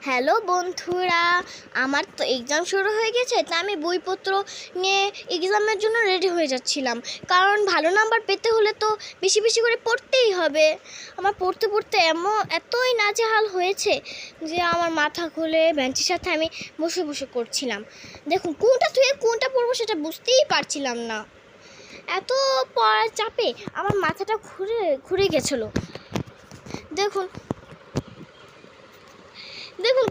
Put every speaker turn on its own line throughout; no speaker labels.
Hello বন্ধুরা, আমার তো এক্সাম শুরু হয়ে গেছে, তাই আমি বইপত্র নিয়ে এক্সামের জন্য রেডি হয়ে যাচ্ছিলাম। কারণ ভালো নাম্বার পেতে হলে তো বেশি বেশি করে পড়তেই হবে। আমার পড়তে পড়তে এতই নাজেহাল হয়েছে যে আমার মাথা খুলে বেঞ্চের সাথে আমি বসে বসে করছিলাম। দেখুন, কোনটা থেকে কোনটা পড়বো সেটা বুঝতেই পারছিলাম না। এত পড়ার চাপে আমার মাথাটা ঘুরে গেছিলো। দেখুন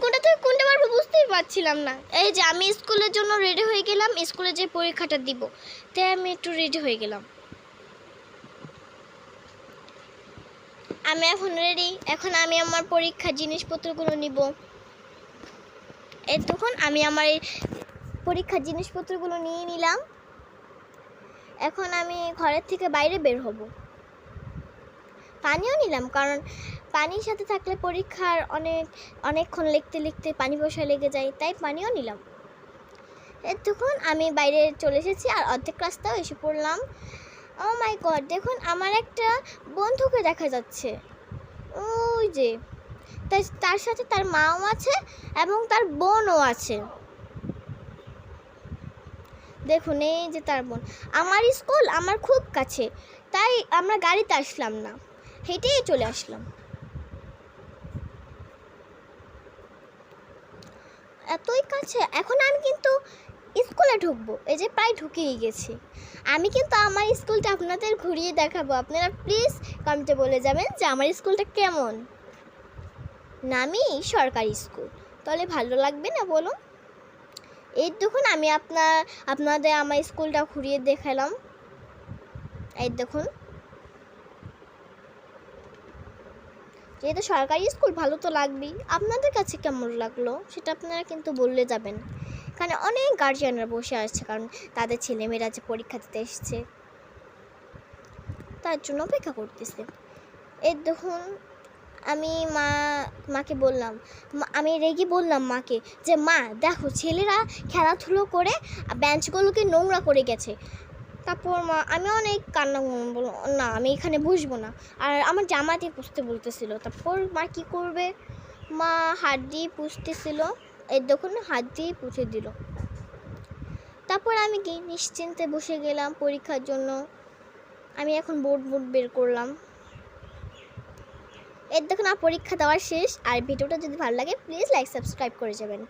কোনটা থেকে কোনটা পারবো বুঝতেই পারছিলাম না। এই যে আমি স্কুলের জন্য রেডি হয়ে গেলাম, স্কুলে যে পরীক্ষাটা দিব তাই আমি একটু রেডি হয়ে গেলাম। আমি এখন রেডি। এখন আমি আমার পরীক্ষার জিনিসপত্রগুলো নিব। এই তখন আমি আমার এই পরীক্ষার জিনিসপত্রগুলো নিয়ে নিলাম। এখন আমি ঘরের থেকে বাইরে বের হব। পানিও নিলাম, কারণ পানির সাথে থাকলে পরীক্ষার অনেকক্ষণ লিখতে পানি বসা লেগে যায়, তাই পানিও নিলাম। তখন আমি বাইরে চলে এসেছি আর অর্ধেক রাস্তাও এসে পড়লাম। ও মাই গড, দেখুন আমার একটা বন্ধুকে দেখা যাচ্ছে, ওই যে তার সাথে তার মাও আছে এবং তার বোনও আছে। দেখুন, এই যে তার বোন। আমার স্কুল আমার খুব কাছে, তাই আমরা গাড়িতে আসলাম না, হেঁটেই চলে আসলাম। এতই কাছে। এখন আমি কিন্তু স্কুলে ঢুকবো, এই যে প্রায় ঢুকেই গেছি। আমি কিন্তু আমার স্কুলটা আপনাদের ঘুরিয়ে দেখাবো। আপনারা প্লিজ কমেন্টে বলে যাবেন যে আমার স্কুলটা কেমন। নামই সরকারি স্কুল, তাহলে ভালো লাগবে না বলুন? এই দেখুন, আমি আপনাদের আমার স্কুলটা ঘুরিয়ে দেখালাম। এই দেখুন, যেহেতু সরকারি স্কুল ভালো তো লাগবেই। আপনাদের কাছে কেমন লাগলো সেটা আপনারা কিন্তু বললে যাবেন। এখানে অনেক গার্জিয়ানরা বসে আছে, কারণ তাদের ছেলেমেয়েরা যে পরীক্ষা দিতে এসছে তার জন্য অপেক্ষা করতেছে। এই দেখুন, আমি মাকে বললাম, আমি রেগে বললাম মাকে যে মা দেখো, ছেলেরা খেলাধুলো করে বেঞ্চগুলোকে নোংরা করে গেছে। তারপর আমি অনেক কান্না বলল, না আমি এখানে বসবো না, আর আমার জামা দিয়ে পুষতে বলতেছিল। তারপর মা কী করবে, মা হাত দিয়ে পুষতেছিল। এই দেখুন, হাত দিয়ে পুষে দিল। তারপর আমি কি নিশ্চিন্তে বসে গেলাম পরীক্ষার জন্য। আমি এখন বোর্ড বের করলাম। এর দেখুন, আমার পরীক্ষা দেওয়ার শেষ। আর ভিডিওটা যদি ভালো লাগে প্লিজ লাইক সাবস্ক্রাইব করে যাবেন।